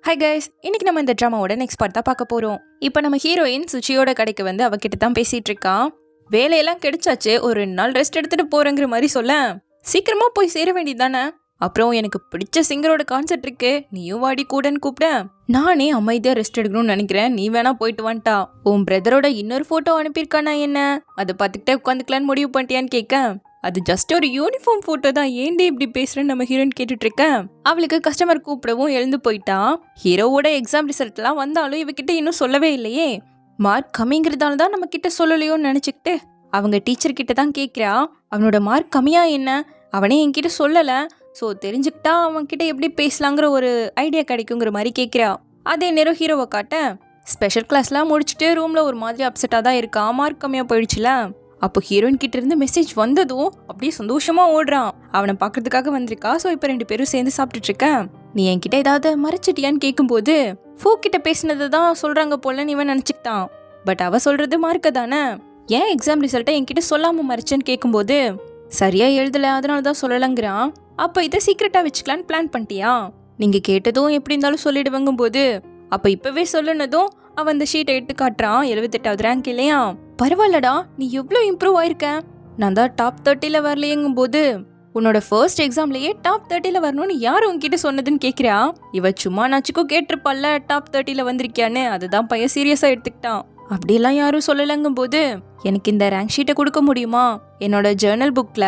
Hi guys, இன்னைக்கு நம்ம இந்த ட்ராமாவோட நெக்ஸ்ட் பார்ட் தான் பார்க்க போகிறோம். இப்போ நம்ம ஹீரோயின் சுச்சியோட கடைக்கு வந்து அவகிட்ட தான் பேசிகிட்டு இருக்கான். வேலையெல்லாம் கிடைச்சாச்சு, ஒரு 2 நாள் ரெஸ்ட் எடுத்துகிட்டு போகிறேங்கிற மாதிரி சொல்ல, சீக்கிரமாக போய் சேர வேண்டியது தானே. அப்புறம் எனக்கு பிடிச்ச சிங்கரோட கான்செர்ட் இருக்கு, நீயும் வாடி கூடன்னு கூப்பிட. நானே அமைதியாக ரெஸ்ட் எடுக்கணும்னு நினைக்கிறேன், நீ வேணா போயிட்டு வந்துட்டா. உன் பிரதரோட இன்னொரு ஃபோட்டோ அனுப்பியிருக்கானா என்ன, அதை பார்த்துக்கிட்டே உட்காந்துக்கலான்னு முடிவு பண்ணிட்டியான்னு கேட்க, அது ஜஸ்ட் ஒரு யூனிஃபார்ம் ஃபோட்டோ தான், ஏன்டி இப்படி பேசுறேன்னு நம்ம ஹீரோயின் கேட்டுட்டு இருக்கேன். அவளுக்கு கஸ்டமர் கூப்பிடவும் எழுந்து போயிட்டா. ஹீரோவோட எக்ஸாம் ரிசல்ட்லாம் வந்தாலும் இவகிட்ட இன்னும் சொல்லவே இல்லையே. மார்க் கம்மிங்கிறதால தான் நம்ம கிட்ட சொல்லலையோன்னு நினைச்சுக்கிட்டு அவங்க டீச்சர் கிட்ட தான் கேட்கிறா. அவனோட மார்க் கம்மியா என்ன, அவனே என்கிட்ட சொல்லல, ஸோ தெரிஞ்சுக்கிட்டா அவன் கிட்ட எப்படி பேசலாங்கிற ஒரு ஐடியா கிடைக்குங்கிற மாதிரி கேட்கிறா. அதே நேரம் ஹீரோவை காட்ட ஸ்பெஷல் கிளாஸ்லாம் முடிச்சுட்டு ரூம்ல ஒரு மாதிரி அப்செட்டாக தான் இருக்கா, மார்க் கம்மியா போயிடுச்சுல. அப்போ ஹீரோயின் கிட்ட இருந்து மெசேஜ் வந்ததும் அப்படியே சந்தோஷமா ஓடுறான். அவனை பாக்குறதுக்காக வந்திருக்கா. ஸோ இப்போ 2 பேரும் சேர்ந்து சாப்பிட்டுட்டு இருக்கேன். நீ என்கிட்ட ஏதாவது மறைச்சிட்டியான்னு கேட்கும்போது ஃபோ கிட்ட பேசினது தான் சொல்றாங்க போலன்னு இவன் நினைச்சுக்கிட்டான். பட் அவ சொல்றது மார்க்க தானே, ஏன் எக்ஸாம் ரிசல்ட்டை என்கிட்ட சொல்லாம மறைச்சேன்னு கேட்கும்போது சரியா எழுதல, அதனால தான் சொல்லலங்கிறான். அப்போ இதை சீக்கிரட்டா வச்சுக்கலான்னு பிளான் பண்ணிட்டியா, நீங்க கேட்டதும் எப்படி இருந்தாலும் சொல்லிடுவாங்கும் போது அப்ப இப்பவே சொல்லுனதும் அவன் அந்த ஷீட்டை எடுத்து காட்டுறான். 78வது ரேங்க் இல்லையா, பரவாயில்லடா, நீ எவ்வளோ இம்ப்ரூவ் ஆயிருக்க. நான் தான் டாப் 30ல வரலையேங்கும் போது உன்னோட ஃபர்ஸ்ட் எக்ஸாம்லயே டாப் 30ல வரணும்னு யார் உன்கிட்ட சொன்னதுன்னு கேட்கிறா. இவ சும்மா நாச்சுக்கோ கேட்டிருப்பால டாப் 30ல வந்திருக்கியான்னு, அதுதான் பையன் சீரியஸா எடுத்துக்கிட்டான். அப்படியெல்லாம் யாரும் சொல்லலங்கும் போது எனக்கு இந்த ரேங்க் ஷீட்டை கொடுக்க முடியுமா, என்னோட ஜேர்னல் புக்ல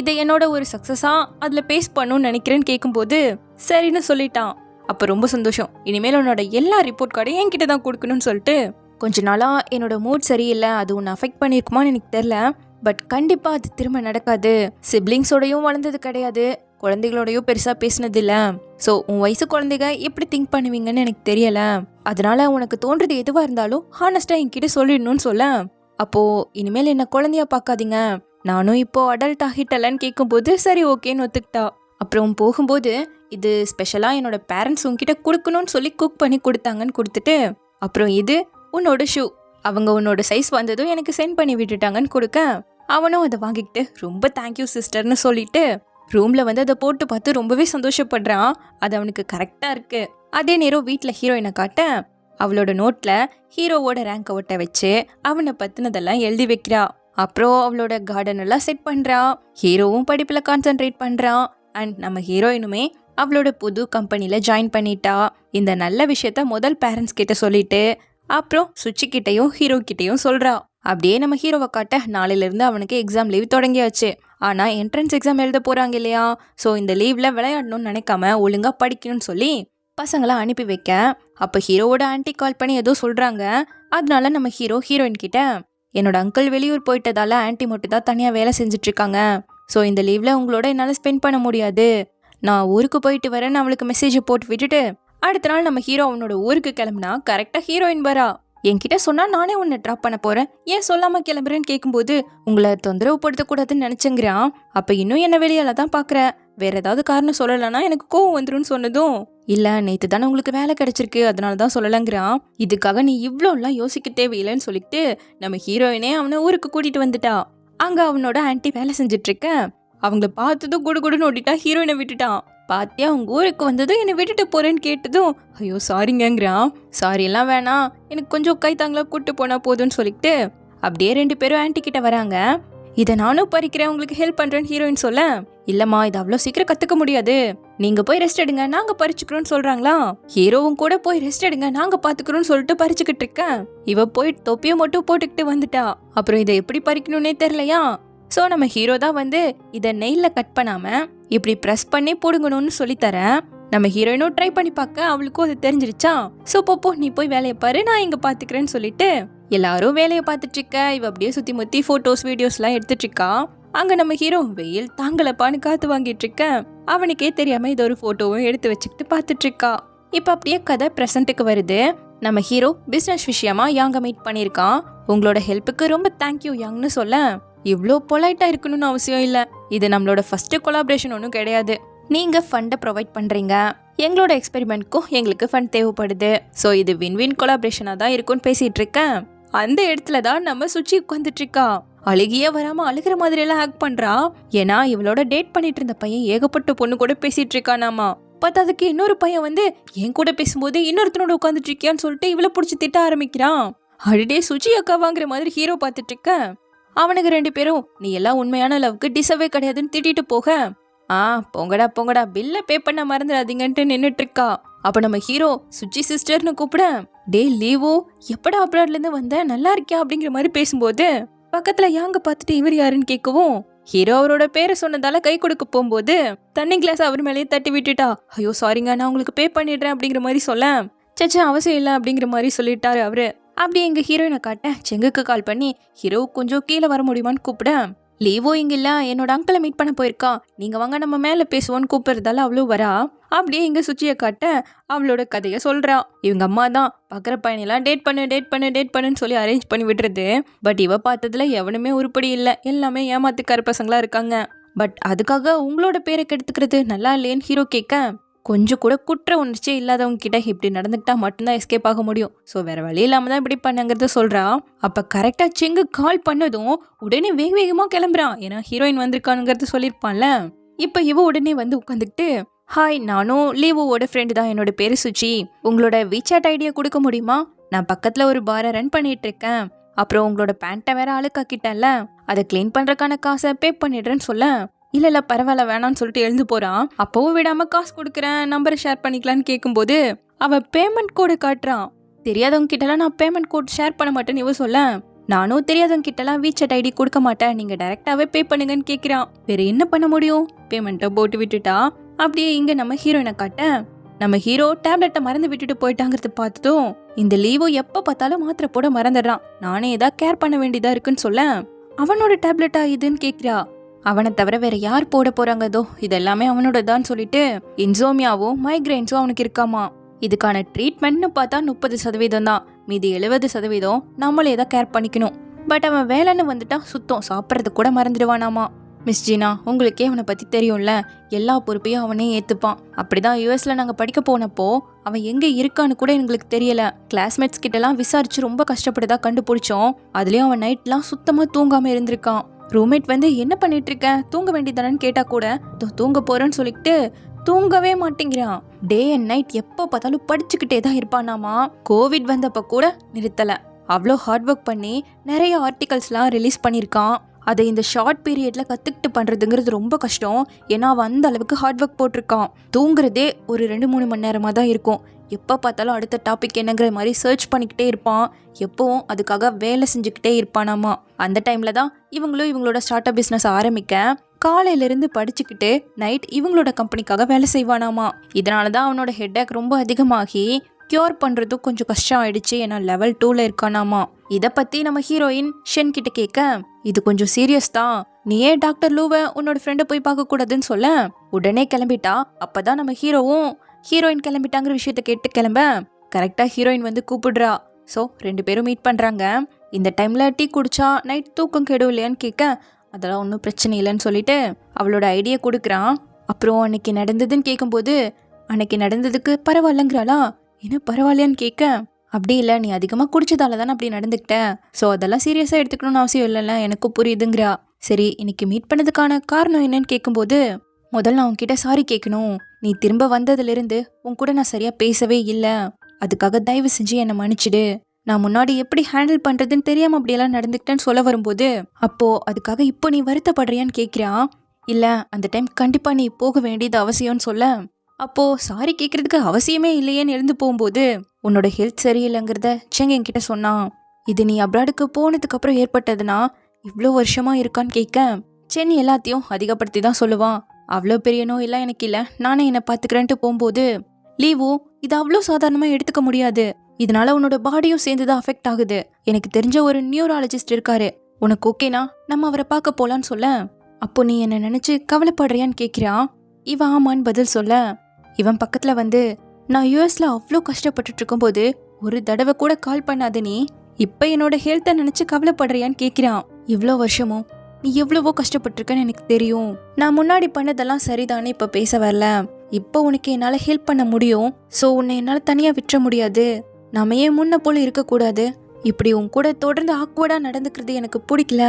இதை என்னோட ஒரு சக்சஸா அதுல பேஸ்ட் பண்ணணும்னு நினைக்கிறேன்னு கேட்கும்போது சரின்னு சொல்லிட்டான். அப்ப ரொம்ப சந்தோஷம், இனிமேல் உன்னோட எல்லா ரிப்போர்ட் கார்டையும் என்கிட்ட தான் கொடுக்கணும்னு சொல்லிட்டு, கொஞ்ச நாளா என்னோட மூட் சரியில்லை, அது உன்னை அஃபெக்ட் பண்ணியிருக்குமான்னு எனக்கு தெரியல, பட் கண்டிப்பா அது திரும்ப நடக்காது. சிப்ளிங்ஸோடையும் வளர்ந்தது கிடையாது, குழந்தைகளோடையும் பெருசா பேசினது இல்ல. ஸோ உன் வயசு குழந்தைங்க எப்படி திங்க் பண்ணுவீங்கன்னு எனக்கு தெரியல, அதனால உனக்கு தோன்றது எதுவா இருந்தாலும் ஹானஸ்டா என்கிட்ட சொல்லிடணும்னு சொல்ல. அப்போ இனிமேல் என்ன குழந்தையா பார்க்காதீங்க, நானும் இப்போ அடல்ட் ஆகிட்டலன்னு கேட்கும்போது சரி ஓகேன்னு ஒத்துக்கிட்டா. அப்புறம் போகும்போது இது ஸ்பெஷலா என்னோட பேரண்ட்ஸ் உன்கிட்ட கொடுக்கணும்னு சொல்லி குக் பண்ணி கொடுத்தாங்கன்னு கொடுத்துட்டு, அப்புறம் இது உன்னோட ஷூ, அவங்க உன்னோட சைஸ் வந்ததும் எனக்கு சென்ட் பண்ணி விட்டுட்டாங்கன்னு கொடுக்க, அவனும் அதை வாங்கிக்கிட்டு ரொம்ப தேங்க்யூ சிஸ்டர்னு சொல்லிட்டு ரூம்ல வந்து அதை போட்டு பார்த்து ரொம்பவே சந்தோஷப்படுறான். அது அவனுக்கு கரெக்டா இருக்கு. அதே நேரம் வீட்டில் ஹீரோயினை காட்ட அவளோட நோட்ல ஹீரோவோட ரேங்கை ஒட்ட வச்சு அவனை பத்தினதெல்லாம் எழுதி வைக்கிறா. அப்புறம் அவளோட கார்டன் எல்லாம் செட் பண்றா. ஹீரோவும் படிப்புல கான்சென்ட்ரேட் பண்றான். அண்ட் நம்ம ஹீரோயினுமே அவளோட புது கம்பெனில ஜாயின் பண்ணிட்டா. இந்த நல்ல விஷயத்த முதல் பேரண்ட்ஸ் கிட்ட சொல்லிட்டு அப்புறம் சுச்சி கிட்டையும் ஹீரோ கிட்டையும் சொல்றா. அப்படியே நம்ம ஹீரோவை காட்ட நாளையில இருந்து அவனுக்கு எக்ஸாம் லீவ் தொடங்கியாச்சு. ஆனா என்ட்ரன்ஸ் எக்ஸாம் எழுத போறாங்க இல்லையா, ஸோ இந்த லீவ்ல விளையாடணும்னு நினைக்காம ஒழுங்கா படிக்கணும்னு சொல்லி பசங்களை அனுப்பி வைக்க, அப்ப ஹீரோவோட ஆன்ட்டி கால் பண்ணி ஏதோ சொல்றாங்க. அதனால நம்ம ஹீரோயின் கிட்ட என்னோட அங்கிள் வெளியூர் போயிட்டதால ஆன்ட்டி மட்டும் தான் தனியா வேலை செஞ்சுட்டு இருக்காங்க, ஸோ இந்த லீவ்ல உங்களோட என்னால் ஸ்பெண்ட் பண்ண முடியாது, நான் ஊருக்கு போயிட்டு வரேன்னு அவளுக்கு மெசேஜை போட்டு விட்டுட்டு அடுத்த நாள் நம்ம ஹீரோ அவனோட ஊருக்கு கிளம்புனா கரெக்டா ஹீரோயின் வரா. என்கிட்ட சொன்னா நானே உன்னை ட்ராப் பண்ண போறேன், ஏன் சொல்லாம கிளம்புறேன்னு கேட்கும்போது உங்களை தொந்தரவு படுத்தக்கூடாதுன்னு நினைச்சேங்கிறான். அப்ப இன்னும் என்ன வெளியால தான் பாக்குற, வேற ஏதாவது காரணம் சொல்லலைன்னா எனக்கு கோவம் வந்துரும்னு சொன்னதும் இல்ல நேத்து தானே உங்களுக்கு வேலை கிடைச்சிருக்கு அதனால தான் சொல்லலங்கிறான். இதுக்காக நீ இவ்வளோலாம் யோசிக்க தேவையில்லைன்னு சொல்லிட்டு நம்ம ஹீரோயினே அவனை ஊருக்கு கூட்டிட்டு வந்துட்டா. அங்க அவனோட ஆன்ட்டி வேலை செஞ்சுட்டு இருக்க, அவங்கள பார்த்ததும் குடுகுடுன்னு ஓடிட்டா, ஹீரோயினை விட்டுட்டான். பாத்தியா உங்க ஊருக்கு வந்ததும் என்னை விட்டுட்டு போறேன்னு கேட்டதும் ஐயோ சாரிங்கிறான். சாரி எல்லாம் வேணாம், எனக்கு கொஞ்சம் கை தாங்களா கூட்டு போனா போதும்னு சொல்லிட்டு அப்படியே 2 பேரும் ஆன்ட்டி கிட்ட வராங்க. இதை நானும் பறிக்கிறேன், உங்களுக்கு ஹெல்ப் பண்றேன்னு ஹீரோயின் சொல்ல, இல்லம்மா இது அவ்வளோ சீக்கிரம் கத்துக்க முடியாது, நீங்க போய் ரெஸ்ட் எடுங்க நாங்க பறிச்சுக்கிறோம்னு சொல்றாங்களா. ஹீரோவும் கூட போய் ரெஸ்ட் எடுங்க நாங்க பாத்துக்கிறோம்னு சொல்லிட்டு பறிச்சுக்கிட்டு இருக்கேன். இவ போய் தொப்பியை மட்டும் போட்டுக்கிட்டு வந்துட்டா. அப்புறம் இதை எப்படி பறிக்கணும்னே தெரியலையா. ஸோ நம்ம ஹீரோ தான் வந்து இதை நெயில கட் பண்ணாம இப்படி ப்ரெஸ் பண்ணி போடுங்கணும்னு சொல்லித்தரேன். நம்ம ஹீரோயினும் ட்ரை பண்ணி பார்க்க அவளுக்கும் அது தெரிஞ்சிருச்சா. ஸோ போ நீ போய் வேலையை பாரு, நான் இங்க பாத்துக்கிறேன்னு சொல்லிட்டு எல்லாரும் வேலையை பார்த்துட்டு இருக்க. இவ அப்படியே சுத்தி முத்தி போட்டோஸ் வீடியோஸ்லாம் எடுத்துட்டு இருக்கா. அங்க நம்ம ஹீரோ வெயில் தாங்கலப்பான்னு காத்து வாங்கிட்டு இருக்க, அவனுக்கே தெரியாம இது ஒரு போட்டோவும் எடுத்து வச்சுக்கிட்டு பாத்துட்டு இருக்கா. இப்ப அப்படியே கதை பிரசன்ட்டுக்கு வருது. நம்ம ஹீரோ பிசினஸ் விஷயமா யாங்க மீட் பண்ணிருக்கான். உங்களோட ஹெல்ப்புக்கு ரொம்ப தேங்க்யூ யாங்னு சொல்ல, இவ்வளோ பொலைட்டா இருக்கணும்னு அவசியம் இல்ல, இது நம்மளோட ஃபர்ஸ்ட் கொலாபரேஷன் ஒன்றும் கிடையாது, நீங்க ஃபண்டை ப்ரொவைட் பண்றீங்க, எங்களோட எக்ஸ்பெரிமெண்ட்க்கும் எங்களுக்கு ஃபண்ட் தேவைப்படுது, ஸோ இது வின் கொலாபரேஷனா தான் இருக்கும்னு பேசிட்டு இருக்கேன். அந்த இடத்துல தான் நம்ம சுச்சி உட்காந்துட்டு இருக்கா. அழுகியே வராம அழுகிற மாதிரி எல்லாம் ஆக்ட் பண்றா. ஏன்னா இவளோட டேட் பண்ணிட்டு இருந்த பையன் ஏகப்பட்ட பொண்ணு கூட பேசிட்டு இருக்கானாமா. பார்த்ததுக்கு இன்னொரு பையன் வந்து என் கூட பேசும்போது இன்னொருத்தனோட உட்காந்துட்டு இருக்கியான்னு சொல்லிட்டு இவளை பிடிச்சி திட்ட ஆரம்பிக்கிறான். அடிடே சுஜி அக்கா வாங்குற மாதிரி ஹீரோ பார்த்துட்டு இருக்க. அவனுக்கு 2 பேரும் நீ எல்லாம் உண்மையான லவ்க்கு டிசர்வே கிடையாதுன்னு திட்டிட்டு போக, போங்கடா போங்கடா பில்ல பே பண்ண மறந்துடாதீங்கன்ட்டு நின்னுட்டு இருக்கா. அப்ப நம்ம ஹீரோ சுஜி சிஸ்டர்னு கூப்பிட, டே லீவோ எப்படா அப்ராட்ல இருந்து வந்த, நல்லா இருக்கியா அப்படிங்கிற மாதிரி பேசும்போது பக்கத்துல யாங்க பார்த்துட்டு இவர் யாருன்னு கேட்கவும், ஹீரோ அவரோட பேரை சொன்னதால கை கொடுக்க போகும்போது தண்ணி கிளாஸ் அவர் மேலேயே தட்டி விட்டுட்டா. ஐயோ சாரிங்க, நான் உங்களுக்கு பே பண்ணிடுறேன் அப்படிங்கிற மாதிரி சொல்ல, சச்சா அவசியம் இல்லை அப்படிங்கிற மாதிரி சொல்லிட்டாரு அவரு. அப்படியே எங்க ஹீரோயினை காட்ட செங்குக்கு கால் பண்ணி ஹீரோ கொஞ்சம் கீழே வர முடியுமான்னு கூப்பிட, லீவோ இங்க இல்ல, என்னோட அங்கிளை மீட் பண்ண போயிருக்கா, நீங்க வாங்க நம்ம மேல பேசுவோன்னு கூப்பிடுறதால அவ்வளோ வரா. அப்படியே இங்க சுச்சியை காட்ட அவளோட கதையை சொல்றா. இவங்க அம்மா தான் பாக்குற பையனெல்லாம் டேட் பண்ணுன்னு சொல்லி அரேஞ்ச் பண்ணி விடுறது. பட் இவ பார்த்ததுல எவனுமே உருப்படி இல்லை, எல்லாமே ஏமாத்துக்கார பசங்களா இருக்காங்க. பட் அதுக்காக உங்களோட பேரை கெடுத்துக்கிறது நல்லா இல்லையேன்னு ஹீரோ கேட்க, கொஞ்சம் கூட குற்ற உணர்ச்சியே இல்லாதவங்க கிட்ட இப்படி நடந்துக்கிட்டா மட்டும்தான் எஸ்கேப் ஆக முடியும். ஸோ வேற வழி இல்லாம தான் இப்படி பண்ணுங்கிறத சொல்றா. அப்ப கரெக்டா செங்கு கால் பண்ணதும் உடனே வேக வேகமா கிளம்புறான். ஏன்னா ஹீரோயின் வந்திருக்கானுங்கிறது சொல்லியிருப்பான்ல. இப்ப இவ உடனே வந்து உட்காந்துக்கிட்டு, ஹாய், நானும் லீவோட ஃப்ரெண்டு தான், என்னோட பேரு சுச்சி, உங்களோட வீசாட் ஐடியா கொடுக்க முடியுமா? நான் பக்கத்துல ஒரு பாரை ரன் பண்ணிட்டு இருக்கேன். அப்புறம் உங்களோட பேண்ட்டை வேற அழுக்காக்கிட்டல, அதை கிளீன் பண்றதுக்கான காசை பே பண்ணிடுறேன்னு சொல்ல, இல்ல பரவாயில்ல வேணான்னு சொல்லிட்டு எழுந்து போறான். அப்பவும் விடாம காசு கொடுக்குறேன், நம்பரை ஷேர் பண்ணிக்கலான்னு கேட்கும்போது அவ பேமெண்ட் கோடு காட்டுறான். தெரியாதவங்க கிட்டலாம் நான் பேமெண்ட் கோட் ஷேர் பண்ண மாட்டேன்னு இவ சொல்ல, நானும் தெரியாதவங்க கிட்டலாம் வீசாட் ஐடி கொடுக்க மாட்டேன், நீங்க டைரக்டாவே பே பண்ணுங்கன்னு கேட்கிறான். வேற என்ன பண்ண முடியும், பேமெண்ட்டை போட்டு விட்டுட்டா. அப்படியே இங்க நம்ம ஹீரோயினை காட்ட, நம்ம ஹீரோ டேப்லெட்டை மறந்து விட்டுட்டு போயிட்டாங்கிறது பார்த்ததும் இந்த லீவோ எப்ப பார்த்தாலும் மாத்திரை போட மறந்துடுறான். நானே ஏதாவது கேர் பண்ண வேண்டியதா இருக்குன்னு சொல்ல, அவனோட டேப்லெட்டா இதுன்னு கேட்கிறா. அவனை தவிர வேற யார் போட போறாங்கதோ, இதெல்லாமே அவனோட தான் சொல்லிட்டு இன்சோமியாவும் மைக்ரைன்ஸும் அவனுக்கு இருக்காமா. இதுக்கான ட்ரீட்மெண்ட்னு பார்த்தா 30% தான், மீதி 70% நம்மளே தான் கேர் பண்ணிக்கணும். பட் அவன் வேலைன்னு வந்துட்டா சுத்தம் சாப்பிட்றது கூட மறந்துடுவானாமா. மிஸ் ஜீனா, உங்களுக்கே அவனை பத்தி தெரியும்ல, எல்லா பொறுப்பையும் அவனே ஏத்துப்பான். அப்படிதான் யூஎஸ்ல நாங்க படிக்க போனப்போ அவன் எங்க இருக்கான்னு கூட எங்களுக்கு தெரியல. கிளாஸ்மேட்ஸ் கிட்டலாம் விசாரிச்சு ரொம்ப கஷ்டப்பட்டுதா கண்டுபிடிச்சோம். அதுலயும் அவன் நைட்லாம் சுத்தமா தூங்காம இருந்திருக்கான். ரூம்மேட் வந்து என்ன பண்ணிட்டு இருக்க, தூங்க வேண்டியதானு கேட்டா கூட தூங்க போறேன்னு சொல்லிட்டு தூங்கவே மாட்டேங்கிறான். டே அண்ட் நைட் எப்போ பார்த்தாலும் படிச்சுக்கிட்டே தான் இருப்பானாமா. கோவிட் வந்தப்ப கூட நிறுத்தல. அவ்வளோ ஹார்ட் ஒர்க் பண்ணி நிறைய ஆர்டிகல்ஸ்லாம் ரிலீஸ் பண்ணியிருக்கான். அதை இந்த ஷார்ட் பீரியட்ல கத்துக்கிட்டு பண்றதுங்கிறது ரொம்ப கஷ்டம். ஏன்னா அவன் அந்த அளவுக்கு ஹார்ட் ஒர்க் போட்டிருக்கான். தூங்குறதே ஒரு 2-3 மணி நேரமா தான் இருக்கும். எப்போ பார்த்தாலும் அடுத்த டாபிக் என்னங்கிற மாதிரி சர்ச் பண்ணிக்கிட்டே இருப்பான். எப்பவும் அதுக்காக வேலை செஞ்சுக்கிட்டே இருப்பானாமா. அந்த டைம்ல தான் இவங்களும் இவங்களோட ஸ்டார்ட் அப் பிஸ்னஸ் ஆரம்பிக்க காலையிலிருந்து படிச்சுக்கிட்டு நைட் இவங்களோட கம்பெனிக்காக வேலை செய்வானாமா. இதனாலதான் அவனோட ஹெட்டேக் ரொம்ப அதிகமாகி கியூர் பண்றதும் கொஞ்சம் கஷ்டம் ஆயிடுச்சு. ஏன்னா லெவல் 2ல இருக்கானாமா. இத பத்தி நம்ம ஹீரோயின் ஷென் கிட்ட கேட்க, இது கொஞ்சம் சீரியஸ் தான், நீ ஏன் டாக்டர் லூவை உன்னோட ஃப்ரெண்டை போய் பார்க்க கூடாதுன்னு சொல்ல உடனே கிளம்பிட்டா. அப்பதான் நம்ம ஹீரோவும் ஹீரோயின் கிளம்பிட்டாங்கிற விஷயத்த கேட்டு கிளம்ப கரெக்டா ஹீரோயின் வந்து கூப்பிடுறா. ஸோ 2 பேரும் மீட் பண்றாங்க. இந்த டைம்ல டீ குடிச்சா நைட் தூக்கம் கெடும் இல்லையான்னு கேட்க, அதெல்லாம் ஒன்றும் பிரச்சனை இல்லைன்னு சொல்லிட்டு அவளோட ஐடியா கொடுக்குறான். அப்புறம் அன்னைக்கு நடந்ததுன்னு கேட்கும்போது அன்னைக்கு நடந்ததுக்கு பரவாயில்லங்கிறாளா. என்ன பரவாயில்லையான்னு கேட்க, அப்படி இல்லை, நீ அதிகமாக குடிச்சதால தானே அப்படி நடந்துக்கிட்ட, ஸோ அதெல்லாம் சீரியஸாக எடுத்துக்கணும்னு அவசியம் இல்லைல்ல, எனக்கும் புரியுதுங்கிறா. சரி, இன்னைக்கு மீட் பண்ணதுக்கான காரணம் என்னன்னு கேட்கும்போது, முதல்ல நான் உன்கிட்ட சாரி கேட்கணும். நீ திரும்ப வந்ததுலேருந்து உன் கூட நான் சரியாக பேசவே இல்லை, அதுக்காக தயவு செஞ்சு என்னை மன்னிச்சிடு. நான் முன்னாடி எப்படி ஹேண்டில் பண்ணுறதுன்னு தெரியாமல் அப்படியெல்லாம் நடந்துக்கிட்டேன்னு சொல்ல வரும்போது, அப்போ அதுக்காக இப்போ நீ வருத்தப்படுறியான்னு கேட்குறான். இல்லை, அந்த டைம் கண்டிப்பாக நீ போக வேண்டியது அவசியம்னு சொல்ல, அப்போ சாரி கேட்கறதுக்கு அவசியமே இல்லையேன்னு எழுந்து போகும்போது, உன்னோட ஹெல்த் சரியில்லைங்கிறத செங்க என்கிட்ட சொன்னான். இது நீ அப்ராடுக்கு போனதுக்கு அப்புறம் ஏற்பட்டதுன்னா இவ்வளோ வருஷமா இருக்கான்னு கேட்க, சென்னி எல்லாத்தையும் அதிகப்படுத்தி தான் சொல்லுவான். அவ்வளோ பெரிய நோய் எல்லாம் எனக்கு இல்லை, நானே என்னை பார்த்துக்கிறேன்ட்டு போகும்போது, லீவோ இது அவ்வளோ சாதாரணமாக எடுத்துக்க முடியாது, இதனால உன்னோட பாடியும் சேர்ந்துதான் அஃபெக்ட் ஆகுது. எனக்கு தெரிஞ்ச ஒரு நியூராலஜிஸ்ட் இருக்காரு, உனக்கு ஓகேனா நம்ம அவரை பார்க்க போலான்னு சொல்ல, அப்போ நீ என்ன நினைச்சு கவலைப்படுறியான்னு கேட்கிறான். இவன் ஆமான்னு பதில் சொல்ல, இவன் பக்கத்துல வந்து, நான் யூஎஸ்ல அவ்வளோ கஷ்டப்பட்டுட்டு இருக்கும்போது ஒரு தடவை கூட கால் பண்ணாத நீ இப்ப என்னோட ஹெல்த்தை நினைச்சு கவலைப்படுறியான்னு கேட்கிறான். இவ்வளோ வருஷமும் நீ எவ்வளவோ கஷ்டப்பட்டிருக்கன்னு எனக்கு தெரியும். நான் முன்னாடி பண்ணதெல்லாம் சரிதானே இப்ப பேச வரல. இப்போ உனக்கு என்னால ஹெல்ப் பண்ண முடியும். ஸோ உன்னை என்னால தனியா விட்டுற முடியாது. நாம ஏன் முன்ன போல இருக்கக்கூடாது. இப்படி உன் கூட தொடர்ந்து ஆக்வர்டா நடந்துக்கிறது எனக்கு பிடிக்கல.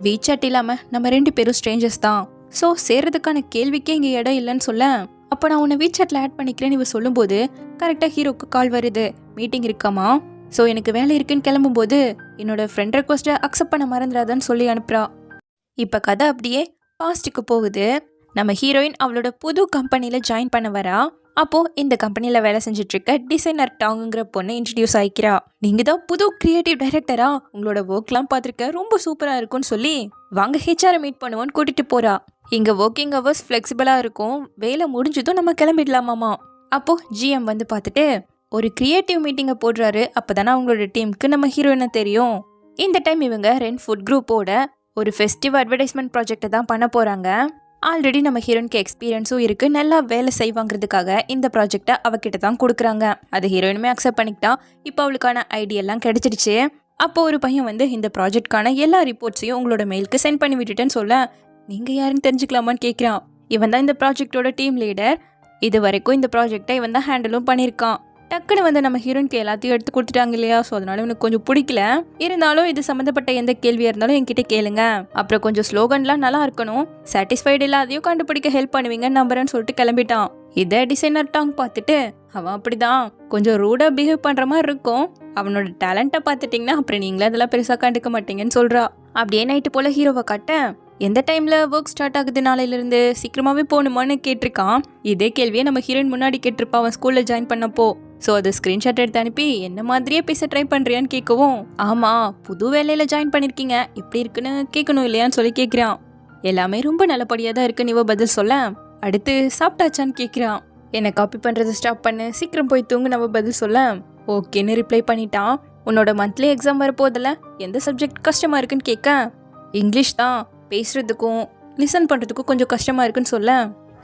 வீச்சாட் இல்லாம நம்ம 2 பேரும் ஸ்ட்ரேஞ்சர்ஸ் தான். ஸோ சேர்றதுக்கான கேள்விக்கே இங்க இடம் இல்லைன்னு சொல்ல, அப்போ நான் உன்னை வீச்சாட்டில் ஆட் பண்ணிக்கிறேன்னு இவ சொல்லும்போது கரெக்டாக ஹீரோக்கு கால் வருது, மீட்டிங் இருக்காமா, ஸோ எனக்கு வேலை இருக்குன்னு கிளம்பும்போது என்னோட ஃப்ரெண்ட் ரெக்வஸ்ட்டை அக்செப்ட் பண்ண மறந்துடாதான்னு சொல்லி அனுப்புறா. இப்போ கதை அப்படியே பாஸ்ட்டுக்கு போகுது. நம்ம ஹீரோயின் அவளோட புது கம்பெனியில் ஜாயின் பண்ண வரா. அப்போது இந்த கம்பெனியில் வேலை செஞ்சிட்ருக்க டிசைனர் டாங்குங்கிற பொண்ணு இன்ட்ரடியூஸ் ஆகிக்கிறா. நீங்கள் தான் புது கிரியேட்டிவ் டைரக்டரா, உங்களோட ஒர்க்லாம் பார்த்துருக்க ரொம்ப சூப்பராக இருக்கும்னு சொல்லி வாங்க ஹெச்ஆரை மீட் பண்ணுவோன்னு கூட்டிகிட்டு போகிறா. இங்கே ஒர்க்கிங் ஹவர்ஸ் ஃப்ளெக்சிபிளாக இருக்கும், வேலை முடிஞ்சதும் நம்ம கிளம்பிடலாமாமா. அப்போது ஜிஎம் வந்து பார்த்துட்டு ஒரு கிரியேட்டிவ் மீட்டிங்கை போடுறாரு. அப்போ தானே அவங்களோட டீமுக்கு நம்ம ஹீரோயினை தெரியும். இந்த டைம் இவங்க ரென் ஃபுட் குரூப்போட ஒரு ஃபெஸ்டிவ் அட்வர்டைஸ்மெண்ட் ப்ராஜெக்டை தான் பண்ண போகிறாங்க. ஆல்ரெடி நம்ம ஹீரோயினுக்கு எக்ஸ்பீரியன்ஸும் இருக்குது, நல்லா வேலை செய்வாங்கிறதுக்காக இந்த ப்ராஜெக்டை அவகிட்ட தான் கொடுக்குறாங்க. அது ஹீரோயினுமே அக்செப்ட் பண்ணிக்கிட்டா. இப்போ அவளுக்கான ஐடியெல்லாம் கிடைச்சிடுச்சு. அப்போ ஒரு பையன் வந்து இந்த ப்ராஜெக்ட்கான எல்லா ரிப்போர்ட்ஸையும் உங்களோட மெயிலுக்கு சென்ட் பண்ணி விட்டுட்டேன்னு சொல்ல, நீங்கள் யாருன்னு தெரிஞ்சுக்கலாமான்னு கேட்குறான். இவன் தான் இந்த ப்ராஜெக்டோட டீம் லீடர். இது வரைக்கும் இந்த ப்ராஜெக்டை இவன் தான் ஹேண்டிலும் பண்ணியிருக்கான். டக்குன்னு வந்து நம்ம ஹீரோயினுக்கு எல்லாத்தையும் எடுத்து கொடுத்துட்டாங்க இல்லையா, ஸோ அதனால எனக்கு கொஞ்சம் பிடிக்கல. இருந்தாலும் இது சம்மந்தப்பட்ட எந்த கேள்வியாக இருந்தாலும் என்கிட்ட கேளுங்க. அப்புறம் கொஞ்சம் ஸ்லோகன்லாம் நல்லா இருக்கணும், சாட்டிஸ்ஃபைடு இல்லாதையும் கண்டுபிடிக்க ஹெல்ப் பண்ணுவீங்க நம்புறேன்னு சொல்லிட்டு கிளம்பிட்டான். இதை டிசைனர் டாங் பார்த்துட்டு அவன் அப்படிதான் கொஞ்சம் ரூடாக பிஹேவ் பண்ணுற மாதிரி இருக்கும், அவனோட டேலண்ட்டை பார்த்துட்டிங்கன்னா அப்புறம் நீங்களே அதெல்லாம் பெருசாக கண்டுக்க மாட்டீங்கன்னு சொல்கிறா. அப்படியே நைட்டு போல் ஹீரோவை காட்ட எந்த டைமில் ஒர்க் ஸ்டார்ட் ஆகுது, நாளையிலேருந்து சீக்கிரமாகவே போகணுமான்னு கேட்டிருக்கான். இதே கேள்வியை நம்ம ஹீரோயின் முன்னாடி கேட்டிருப்பான் அவன் ஸ்கூலில் ஜாயின் பண்ணப்போ. ஸோ அது ஸ்க்ரீன்ஷாட் எடுத்து அனுப்பி என்ன மாதிரியே பேச ட்ரை பண்ணுறியான்னு கேட்கவும், ஆமாம் புது வேலையில் ஜாயின் பண்ணியிருக்கீங்க, எப்படி இருக்குன்னு கேட்கணும் இல்லையான்னு சொல்லி கேட்குறான். எல்லாமே ரொம்ப நல்லபடியாக தான் இருக்குன்னு இவ பதில் சொல்ல, அடுத்து சாப்பிட்டாச்சான்னு கேட்குறான். என்னை காப்பி பண்ணுறது ஸ்டாப் பண்ணு, சீக்கிரம் போய் தூங்கு நம்ம பதில் சொல்ல, ஓகேன்னு ரிப்ளை பண்ணிட்டான். உன்னோட மந்த்லி எக்ஸாம் வரப்போதில்ல, எந்த சப்ஜெக்ட் கஷ்டமாக இருக்குன்னு கேட்க, இங்கிலீஷ் தான், பேசுகிறதுக்கும் லிசன் பண்ணுறதுக்கும் கொஞ்சம் கஷ்டமாக இருக்குன்னு சொல்ல,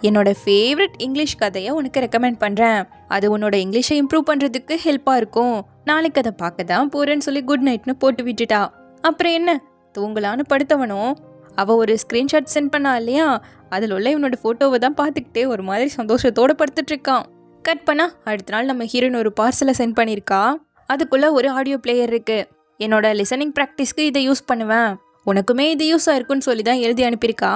என்னோட ஃபேவரட் இங்கிலீஷ் கதையை உனக்கு ரெக்கமெண்ட் பண்ணுறேன், அது உன்னோட இங்கிலீஷை இம்ப்ரூவ் பண்ணுறதுக்கு ஹெல்ப்பாக இருக்கும், நாளைக்கு அதை பார்க்க தான் போகிறேன்னு சொல்லி குட் நைட்னு போட்டு விட்டுட்டா. அப்புறம் என்ன தூங்கலான்னு படுத்தவனும் அவள் ஒரு ஸ்க்ரீன்ஷாட் சென்ட் பண்ணா இல்லையா, அதில் உள்ள இவனோட ஃபோட்டோவை தான் பார்த்துக்கிட்டே ஒரு மாதிரி சந்தோஷத்தோடு படுத்துட்ருக்கான். கட் பண்ணா அடுத்த நாள் நம்ம ஹீரோயின் ஒரு பார்சலை சென்ட் பண்ணியிருக்கா. அதுக்குள்ளே ஒரு ஆடியோ பிளேயர் இருக்குது. என்னோட லிசனிங் ப்ராக்டிஸ்க்கு இதை யூஸ் பண்ணுவேன், உனக்குமே இது யூஸாக இருக்குன்னு சொல்லி தான் எழுதி அனுப்பியிருக்கா.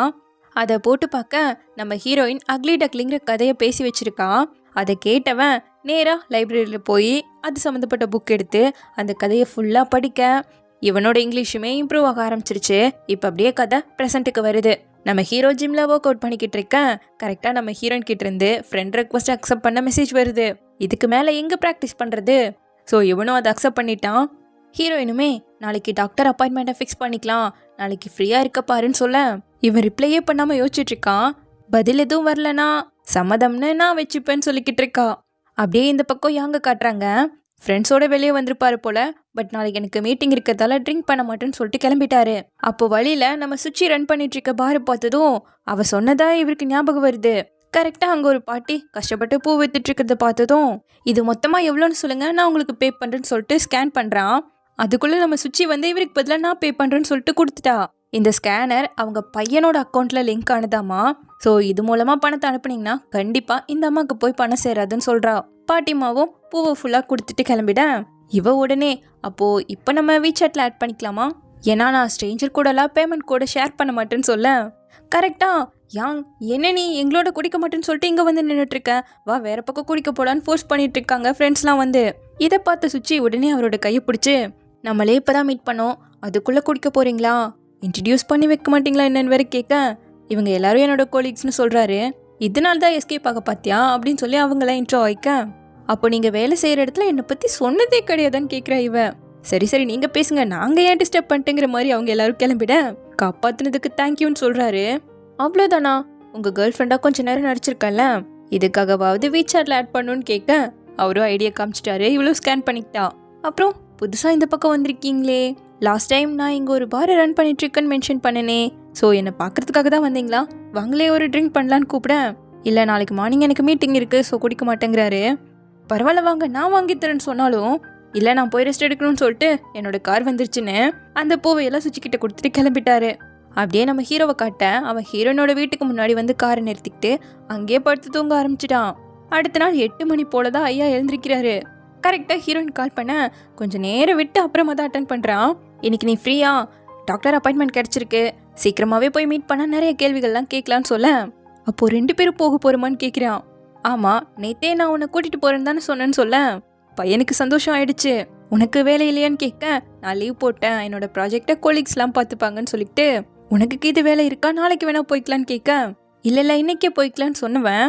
அதை போட்டு பார்க்க நம்ம ஹீரோயின் அக்லி டக்லிங்கிற கதையை பேசி வச்சிருக்கா. அதை கேட்டவன் நேராக லைப்ரரியில் போய் அது சம்மந்தப்பட்ட புக் எடுத்து அந்த கதையை ஃபுல்லாக படிக்க இவனோட இங்கிலீஷுமே இம்ப்ரூவ் ஆக ஆரம்பிச்சிருச்சு. இப்போ அப்படியே கதை ப்ரெசண்ட்டுக்கு வருது. நம்ம ஹீரோ ஜிம்மில் ஒர்க் அவுட் பண்ணிக்கிட்டு இருக்கேன். கரெக்டாக நம்ம ஹீரோயின் கிட்ட இருந்து ஃப்ரெண்ட் ரெக்வஸ்ட் அக்செப்ட் பண்ண மெசேஜ் வருது. இதுக்கு மேலே எங்கே ப்ராக்டிஸ் பண்ணுறது? ஸோ இவனும் அதை அக்செப்ட் பண்ணிட்டான். ஹீரோயினுமே நாளைக்கு டாக்டர் அப்பாயின்மெண்ட்டை ஃபிக்ஸ் பண்ணிக்கலாம், நாளைக்கு ஃப்ரீயாக இருக்க பாருன்னு சொல்ல, இவன் ரிப்ளையே பண்ணாமல் யோசிச்சுட்ருக்கான். பதில் எதுவும் வரலனா சம்மதம்னு நான் வச்சுப்பேன்னு சொல்லிக்கிட்டு இருக்கா. அப்படியே இந்த பக்கம் யாங்க காட்டுறாங்க. ஃப்ரெண்ட்ஸோட வெளியே வந்திருப்பாரு போல, பட் நாளைக்கு எனக்கு மீட்டிங் இருக்கிறதால ட்ரிங்க் பண்ண மாட்டேன்னு சொல்லிட்டு கிளம்பிட்டாரு. அப்போ வழியில் நம்ம சுச்சி ரன் பண்ணிட்டு இருக்க பாரு பார்த்ததும் அவ சொன்னதா இவருக்கு ஞாபகம் வருது. கரெக்டாக அங்கே ஒரு பாட்டி கஷ்டப்பட்டு பூ வித்துட்டு இருக்கிறத பார்த்ததும், இது மொத்தமாக எவ்வளோன்னு சொல்லுங்க, நான் உங்களுக்கு பே பண்ணுறேன்னு சொல்லிட்டு ஸ்கேன் பண்ணுறான். அதுக்குள்ளே நம்ம சுச்சி வந்து இவருக்கு பதிலாக நான் பே பண்ணுறேன்னு சொல்லிட்டு கொடுத்துட்டா. இந்த ஸ்கேனர் அவங்க பையனோட அக்கௌண்ட்டில் லிங்க் ஆனதாமா. ஸோ இது மூலமாக பணத்தை அனுப்புனீங்கன்னா கண்டிப்பாக இந்த அம்மாவுக்கு போய் பணம் சேராதுன்னு சொல்கிறா. பாட்டிமாவும் பூவை ஃபுல்லாக கொடுத்துட்டு கிளம்பிட இவ உடனே, அப்போது இப்போ நம்ம வீசாட்டில் ஆட் பண்ணிக்கலாமா, ஏன்னா நான் ஸ்ட்ரேஞ்சர் கூடலாம் பேமெண்ட் கூட ஷேர் பண்ண மாட்டேன்னு சொல்ல, கரெக்டாக யாங் என்ன நீ எங்களோட குடிக்க மாட்டேன்னு சொல்லிட்டு இங்கே வந்து நின்றுட்டுருக்க, வா வேற பக்கம் குடிக்க போடான்னு ஃபோர்ஸ் பண்ணிட்டு இருக்காங்க ஃப்ரெண்ட்ஸ்லாம் வந்து. இதை பார்த்து சுச்சி உடனே அவரோட கையை பிடிச்சி, நம்மளே இப்போ தான் மீட் பண்ணோம், அதுக்குள்ளே குடிக்க போகிறீங்களா, இன்ட்ரடியூஸ் பண்ணி வைக்க மாட்டிங்களா என்னன்னு வேற கேட்க, இவங்க எல்லாரும் என்னோட கோலீக்ஸ்னு சொல்கிறாரு, இதனால தான் எஸ்கேப் ஆக பார்த்தியா அப்படின்னு சொல்லி அவங்களாம் இன்ட்ரோ ஆயிக்க, அப்போ நீங்கள் வேலை செய்கிற இடத்துல என்னை பற்றி சொன்னதே கிடையாதுன்னு கேட்குறா இவ. சரி சரி நீங்கள் பேசுங்க, நாங்கள் ஏன் டிஸ்டர்ப் பண்ணிட்டேங்கிற மாதிரி அவங்க எல்லாரும் கிளம்பிட காப்பாற்றுனதுக்கு தேங்க்யூன்னு சொல்கிறாரு. அவ்வளோதானா, உங்கள் கேர்ள் ஃப்ரெண்டாக கொஞ்சம் நேரம் நடிச்சிருக்கல, இதுக்காகவாவது வீசாட்டில் ஆட் பண்ணுன்னு கேட்க அவரும் ஐடியா காமிச்சிட்டாரு. இவ்வளோ ஸ்கேன் பண்ணிக்கிட்டா. அப்புறம் புதுசாக இந்த பக்கம் வந்திருக்கீங்களே, லாஸ்ட் டைம் நான் இங்கே ஒரு பாரை ரன் பண்ணிட்டுருக்கேன்னு மென்ஷன் பண்ணனே, ஸோ என்னை பார்க்குறதுக்காக தான் வந்தீங்களா, வாங்களே ஒரு ட்ரிங்க் பண்ணலான்னு கூப்பிடேன், இல்லை நாளைக்கு மார்னிங் எனக்கு மீட்டிங் இருக்குது ஸோ குடிக்க மாட்டேங்கிறாரு, பரவாயில்ல வாங்க நான் வாங்கித்தரேன்னு சொன்னாலும், இல்லை நான் போய் ரெஸ்ட் எடுக்கணும்னு சொல்லிட்டு என்னோட கார் வந்துருச்சுன்னு அந்த பூவையெல்லாம் சுச்சிக்கிட்ட கொடுத்துட்டு கிளம்பிட்டாரு. அப்படியே நம்ம ஹீரோவை காட்ட அவன் ஹீரோனோட வீட்டுக்கு முன்னாடி வந்து காரை நிறுத்திக்கிட்டு அங்கேயே படுத்து தூங்க ஆரம்பிச்சிட்டான். அடுத்த நாள் 8 மணி போல தான் ஐயா எழுந்திருக்கிறாரு. கரெக்டாக ஹீரோயின் கால் பண்ண கொஞ்சம் நேரம் விட்டு அப்புறமா தான் அட்டன் பண்ணுறான். இன்னைக்கு நீ ஃப்ரீயா, டாக்டர் அப்பாயின்மெண்ட் கிடச்சிருக்கு, சீக்கிரமாகவே போய் மீட் பண்ணால் நிறைய கேள்விகள்லாம் கேட்கலான்னு சொல்ல, அப்போது 2 பேரும் போக போகிறோமான்னு கேட்குறான். ஆமா, நேத்தே நான் உன்னை கூட்டிட்டு போறேன்னு தானே சொன்னேன்னு சொல்ல. பையனுக்கு சந்தோஷம் ஆயிடுச்சு. உனக்கு வேலை இல்லையான்னு கேட்க, நான் லீவ் போட்டேன், என்னோட ப்ராஜெக்டை கொலீக்ஸ்லாம் பார்த்துப்பாங்கன்னு சொல்லிட்டு, உனக்கு இது வேலை இருக்கா, நாளைக்கு வேணா போய்க்கலான்னு கேட்க, இல்ல இன்னைக்கே போய்க்கலான்னு சொன்னவன்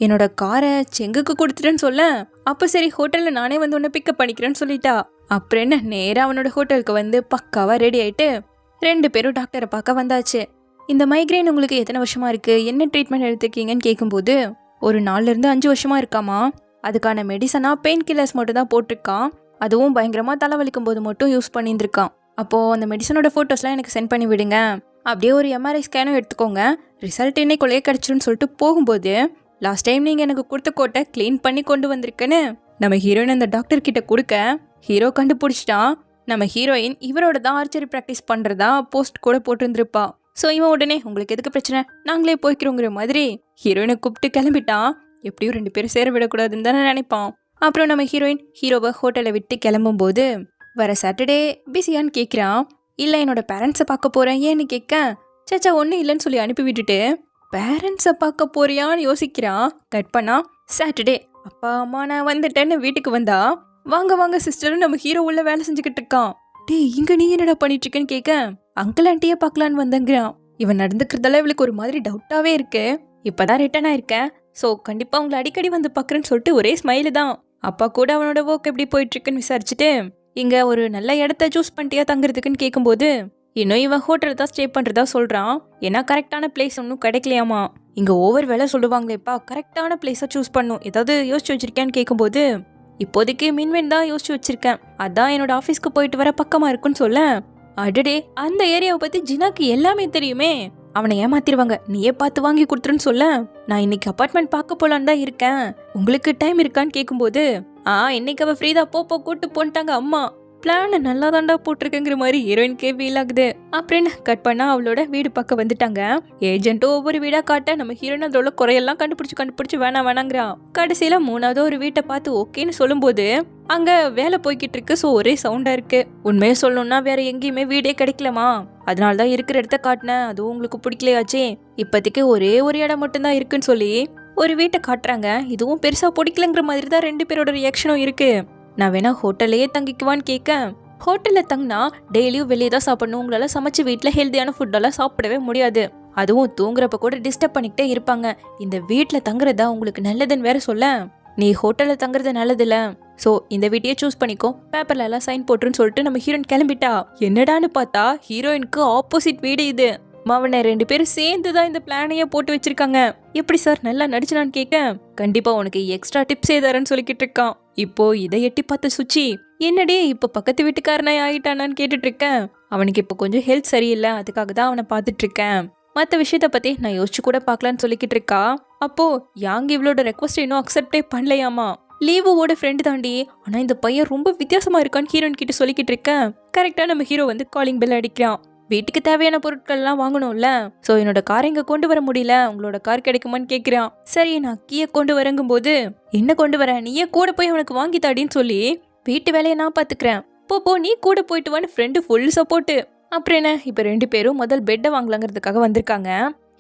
என்னோட காரை செங்குக்கு கொடுத்துட்டேன்னு சொல்ல, அப்ப சரி ஹோட்டல்ல நானே வந்து உன்னை பிக்கப் பண்ணிக்கிறேன்னு சொல்லிட்டா. அப்புறம் என்ன, நேரா அவனோட ஹோட்டலுக்கு வந்து பக்காவா ரெடி ஆயிட்டு 2 பேரும் டாக்டரை பார்க்க வந்தாச்சு. இந்த மைக்ரைன் உங்களுக்கு எத்தனை வருஷமா இருக்கு, என்ன ட்ரீட்மெண்ட் எடுத்துக்கீங்கன்னு கேட்கும்போது, ஒரு 4-5 வருஷமா இருக்காமா. அதுக்கான மெடிசனா பெயின் கில்லர்ஸ் மட்டும் தான் போட்டிருக்கான். அதுவும் பயங்கரமா தலைவலிக்கும் போது மட்டும் யூஸ் பண்ணியிருந்திருக்கான். அப்போ அந்த மெடிசனோட போட்டோஸ்லாம் எனக்கு சென்ட் பண்ணி விடுங்க, அப்படியே ஒரு MRI ஸ்கேனும் எடுத்துக்கோங்க, ரிசல்ட் இன்னைக்குள்ளேயே கிடைச்சிருன்னு சொல்லிட்டு போகும்போது, லாஸ்ட் டைம் நீங்க எனக்கு கொடுத்த கோட்டை கிளீன் பண்ணி கொண்டு வந்திருக்கேன்னு நம்ம ஹீரோயின் அந்த டாக்டர் கிட்ட கொடுக்க, ஹீரோ கண்டுபிடிச்சிட்டான். நம்ம ஹீரோயின் இவரோட தான் ஆர்ச்சரி ப்ராக்டிஸ் பண்றதா போஸ்ட் கூட போட்டிருந்திருப்பா. ஸோ இவன் உடனே உங்களுக்கு எதுக்கு பிரச்சனை, நாங்களே போய்க்கிறோங்கிற மாதிரி ஹீரோயினை கூப்பிட்டு கிளம்பிட்டான். எப்படியும் 2 பேரும் சேர விடக்கூடாதுன்னு தானே நினைப்பான். அப்புறம் நம்ம ஹீரோயின் ஹீரோவை ஹோட்டலை விட்டு கிளம்பும் போது, வர சாட்டர்டே பிஸியான்னு கேட்குறான். இல்லை என்னோட பேரண்ட்ஸை பார்க்க போறேன் ஏன்னு கேட்க, சேச்சா ஒன்றும் இல்லைன்னு சொல்லி அனுப்பி விட்டுட்டு பேரண்ட்ஸை பார்க்க போறியான்னு யோசிக்கிறான். கட் பண்ணா சாட்டர்டே, அப்பா அம்மா நான் வந்துட்டேன்னு வீட்டுக்கு வந்தா, வாங்க வாங்க சிஸ்டர்னு நம்ம ஹீரோ உள்ள வேலை செஞ்சுக்கிட்டு இருக்கான். டேய் இங்க நீ என்னடா பண்ணிட்டு இருக்கேன்னு கேட்க, அங்கிள் ஆண்டியே பார்க்கலான்னு வந்தங்கிறான். இவன் நடந்துக்கிறதால இவளுக்கு ஒரு மாதிரி டவுட்டாவே இருக்கு. இப்பதான் ரிட்டர்ன் ஆயிருக்கேன், ஸோ கண்டிப்பா உங்களை அடிக்கடி வந்து பார்க்குறேன்னு சொல்லிட்டு ஒரே ஸ்மைலு தான். அப்பா கூட அவனோட ஒர்க் எப்படி போயிட்டு இருக்குன்னு விசாரிச்சுட்டு, இங்க ஒரு நல்ல இடத்த சூஸ் பண்ணிட்டியா தங்குறதுக்குன்னு கேட்கும்போது, இன்னும் இவன் ஹோட்டல் தான் ஸ்டே பண்றதா சொல்றான். ஏன்னா கரெக்டான பிளேஸ் ஒன்றும் கிடைக்கலையாமா. இங்க ஓவர் வேலை சொல்லுவாங்களேப்பா, கரெக்டான பிளேஸா சூஸ் பண்ணும், ஏதாவது யோசிச்சு வச்சிருக்கேன்னு கேட்கும்போது, இப்போதைக்கு மின்வென் தான் யோசிச்சு வச்சிருக்கேன், அதான் என்னோட ஆஃபீஸ்க்கு போயிட்டு வர பக்கமா இருக்குன்னு சொல்ல, அடடே அந்த ஏரியாவை பத்தி ஜினாக்கு எல்லாமே தெரியுமே, அவனை ஏமாத்திடுவாங்க, நீயே பார்த்து வாங்கி கொடுத்துருன்னு சொல்ல, நான் இன்னைக்கு அபார்ட்மெண்ட் பார்க்க போலான்னு தான் இருக்கேன், உங்களுக்கு டைம் இருக்கான்னு கேட்கும்போது, இன்னைக்கு அவ ஃப்ரீதா போ கூட்டு போன்ட்டாங்க அம்மா, பிளான் நல்லா தாண்டா போட்டிருக்குங்கிற மாதிரி ஹீரோயின்கே ஃபீல் ஆகுது. அப்படின்னு கட் பண்ணா அவளோட வீடு பக்கம் வந்துட்டாங்க. ஏஜென்ட்டும் ஒவ்வொரு வீடா காட்ட நம்ம ஹீரோயின் அதோட குறையெல்லாம் கண்டுபிடிச்சு வேணாங்கிறான். கடைசியில 3வது ஒரு வீட்டை பார்த்து ஓகேன்னு சொல்லும்போது, அங்க வேலை போய்கிட்டு இருக்கு. ஸோ ஒரே சவுண்டா இருக்கு. உண்மையை சொல்லணும்னா வேற எங்கேயுமே வீடே கிடைக்கலமா, அதனாலதான் இருக்கிற இடத்த காட்டினேன், அதுவும் உங்களுக்கு பிடிக்கலையாச்சே, இப்போதைக்கு ஒரே ஒரு இடம் மட்டும்தான் இருக்குன்னு சொல்லி ஒரு வீட்டை காட்டுறாங்க. இதுவும் பெருசா பிடிக்கலங்கிற மாதிரி தான் 2 பேரோட ரியாக்ஷனும் இருக்கு. நான் வேணா ஹோட்டல்லையே தங்கிக்குவான்னு கேட்க, ஹோட்டல்ல தங்கினா டெய்லியும் வெளியே தான் சாப்பிடணும், உங்களால சமைச்சு வீட்டில் ஹெல்த்தியான ஃபுட்டெல்லாம் சாப்பிடவே முடியாது, அதுவும் தூங்குறப்ப கூட டிஸ்டர்ப் பண்ணிக்கிட்டே இருப்பாங்க, இந்த வீட்டில் தங்குறதா உங்களுக்கு நல்லதுன்னு வேற சொல்ல, நீ ஹோட்டல்ல தங்குறது நல்லதில்ல, ஸோ இந்த வீட்டையே சூஸ் பண்ணிக்கோ, பேப்பர்ல எல்லாம் சைன் போட்டுருன்னு சொல்லிட்டு நம்ம ஹீரோயின் கிளம்பிட்டா. என்னடான்னு பார்த்தா ஹீரோயினுக்கு ஆப்போசிட் வீடு இது. மாவனை 2 பேரும் சேர்ந்து தான் இந்த பிளானையே போட்டு வச்சிருக்காங்க. எப்படி சார் நல்லா நடிச்சுனான்னு கேட்க, கண்டிப்பா உனக்கு எக்ஸ்ட்ரா டிப்ஸ் ஏதாரன்னு சொல்லிக்கிட்டு இருக்கான். இப்போ இதை எட்டி பார்த்த சுச்சி, என்னடே இப்ப பக்கத்து வீட்டுக்காரனா ஆயிட்டானான்னு கேட்டுட்டு இருக்கேன். அவனுக்கு இப்போ கொஞ்சம் ஹெல்த் சரியில்லை, அதுக்காக தான் அவனை பார்த்துட்டு இருக்கேன், மற்ற விஷயத்த பத்தி நான் யோசிச்சு கூட பார்க்கலான்னு சொல்லிக்கிட்டு இருக்கா. அப்போ யாங் இவளோட ரெக்வஸ்ட் இன்னும் அக்செப்டே பண்ணலையாமா. லீவோட ஃப்ரெண்டு தாண்டி, ஆனா இந்த பையன் ரொம்ப வித்தியாசமா இருக்கான்னு ஹீரோயின் கிட்ட சொல்லிக்கிட்டு இருக்கேன். கரெக்டா நம்ம ஹீரோ வந்து காலிங் பெல் அடிக்கிறான். வீட்டுக்கு தேவையான பொருட்கள்லாம் வாங்கணும்ல, ஸோ என்னோட கார் இங்க கொண்டு வர முடியல, உங்களோட கார் கிடைக்குமான்னு கேட்குறான். சரி நான் கீயை கொண்டு வரங்கும் போது, என்ன கொண்டு வர, நீயே கூட போய் அவனுக்கு வாங்கி தாடின்னு சொல்லி, வீட்டு வேலையை நான் பார்த்துக்கிறேன், போ நீ கூட போயிட்டு வான்னு ஃப்ரெண்டு ஃபுல் சப்போர்ட்டு. அப்புறம் என்ன, இப்போ 2 பேரும் முதல் பெட்டை வாங்கலாங்கிறதுக்காக வந்திருக்காங்க.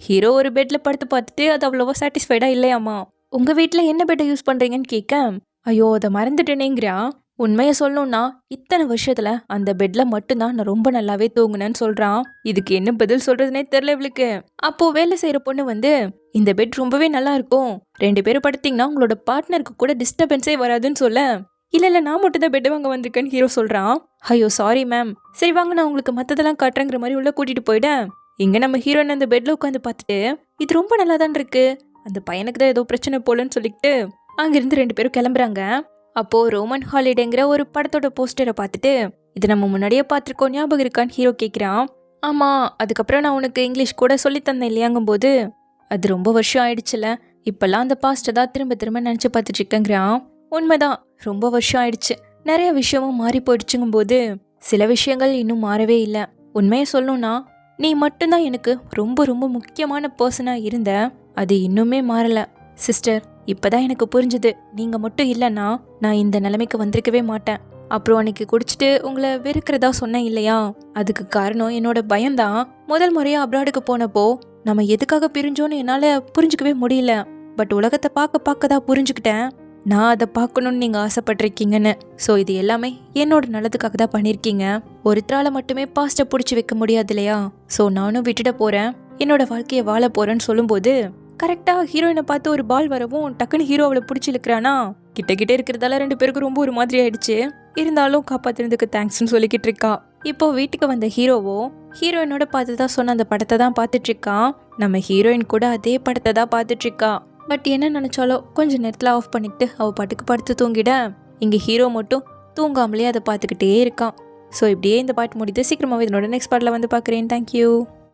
ஹீரோ ஒரு பெட்ல படுத்து பார்த்துட்டு அது அவ்வளவா சாட்டிஸ்ஃபைடா இல்லையாமா. உங்க வீட்டில் என்ன பெட்டை யூஸ் பண்றீங்கன்னு கேட்க, ஐயோ அதை மறந்துட்டேனேங்கிறான். உண்மையை சொல்லணும்னா இத்தனை வருஷத்துல அந்த பெட்ல மட்டும்தான் நான் ரொம்ப நல்லாவே தூங்குனேன்னு சொல்றான். இதுக்கு என்ன பதில் சொல்றதுனே தெரியல இவளுக்கு. அப்போ வேலை செய்யற பொண்ணு வந்து, இந்த பெட் ரொம்பவே நல்லா இருக்கும், 2 பேரும் படுத்தீங்கன்னா உங்களோட பார்ட்னருக்கு கூட டிஸ்டர்பன்ஸே வராதுன்னு சொல்ல, இல்ல நான் மட்டும் தான் பெட் வாங்க வந்திருக்கேன்னு ஹீரோ சொல்றான். ஐயோ சாரி மேம், சரி வாங்க நான் உங்களுக்கு மத்ததெல்லாம் காட்டுறேங்கிற மாதிரி உள்ள கூட்டிட்டு போயிட, இங்க நம்ம ஹீரோயின் அந்த பெட்ல உட்காந்து பார்த்துட்டு, இது ரொம்ப நல்லா தான் இருக்கு, அந்த பையனுக்கு தான் ஏதோ பிரச்சனை போலன்னு சொல்லிட்டு அங்கிருந்து 2 பேரும் கிளம்புறாங்க. அப்போ ரோமன் ஹாலிடேங்கிற ஒரு படத்தோட போஸ்டரை பார்த்துட்டு, இது நம்ம முன்னாடியே பார்த்துருக்கோம் ஞாபகம் இருக்கான்னு ஹீரோ கேட்குறான். ஆமா, அதுக்கப்புறம் நான் உனக்கு இங்கிலீஷ் கூட சொல்லி தந்தேன் இல்லையாங்கும் போது, அது ரொம்ப வருஷம் ஆயிடுச்சுல, இப்பெல்லாம் அந்த பாஸ்ட்டை தான் திரும்ப நினச்சி பார்த்துட்டு இருக்கேங்கிறான். உண்மைதான், ரொம்ப வருஷம் ஆயிடுச்சு, நிறைய விஷயமும் மாறி போயிடுச்சுங்கும் போது சில விஷயங்கள் இன்னும் மாறவே இல்லை. உண்மையை சொல்லணும்னா நீ மட்டும்தான் எனக்கு ரொம்ப ரொம்ப முக்கியமான பர்சனா இருந்த, அது இன்னுமே மாறல சிஸ்டர். இப்பதான் எனக்கு புரிஞ்சுது, நீங்க மட்டும் இல்லைன்னா நான் இந்த நிலைமைக்கு வந்திருக்கவே மாட்டேன். அப்புறம் அன்னைக்கு குடிச்சிட்டு உங்களை வெறுக்கிறதா சொன்னேன் இல்லையா, அதுக்கு காரணம் என்னோட பயம்தான். முதல் முறையா அப்ராடுக்கு போனப்போ நம்ம எதுக்காக பிரிஞ்சோன்னு என்னால புரிஞ்சுக்கவே முடியல. பட் உலகத்தை பார்க்க தான் புரிஞ்சுக்கிட்டேன் நான் அதை பார்க்கணும்னு நீங்கள் ஆசைப்பட்டிருக்கீங்கன்னு. ஸோ இது எல்லாமே என்னோட நல்லதுக்காக தான் பண்ணியிருக்கீங்க. ஒருத்தரால் மட்டுமே பாஸ்ட்டை பிடிச்சி வைக்க முடியாது இல்லையா? ஸோ நானும் விட்டுட போகிறேன், என்னோட வாழ்க்கையை வாழ போகிறேன்னு சொல்லும்போது கரெக்டாக ஹீரோயினை பார்த்து ஒரு பால் வரவும் டக்குன்னு ஹீரோ அவளை பிடிச்சி இழுக்கிறானா. கிட்ட இருக்கிறதால 2 பேருக்கும் ரொம்ப ஒரு மாதிரி ஆயிடுச்சு. இருந்தாலும் காப்பாத்துறதுக்கு தேங்க்ஸ்ன்னு சொல்லிக்கிட்டு இருக்கா. இப்போ வீட்டுக்கு வந்த ஹீரோவோ ஹீரோயினோட பார்த்து தான் சொன்ன அந்த படத்தை தான் பார்த்துட்டு இருக்கான். நம்ம ஹீரோயின் கூட அதே படத்தை தான் பார்த்துட்டு இருக்கா. பட் என்ன நினைச்சாலோ கொஞ்ச நேரத்தில் ஆஃப் பண்ணிட்டு அவள் பாட்டுக்கு படுத்து தூங்கிட, இங்கே ஹீரோ மட்டும் தூங்காமலே அதை பார்த்துக்கிட்டே இருக்கான். ஸோ இப்படியே இந்த பாட்டு முடியுது. சீக்கிரமாகவே இதனோட நெக்ஸ்ட் பாட்டில் வந்து பார்க்குறேன். தேங்க்யூ.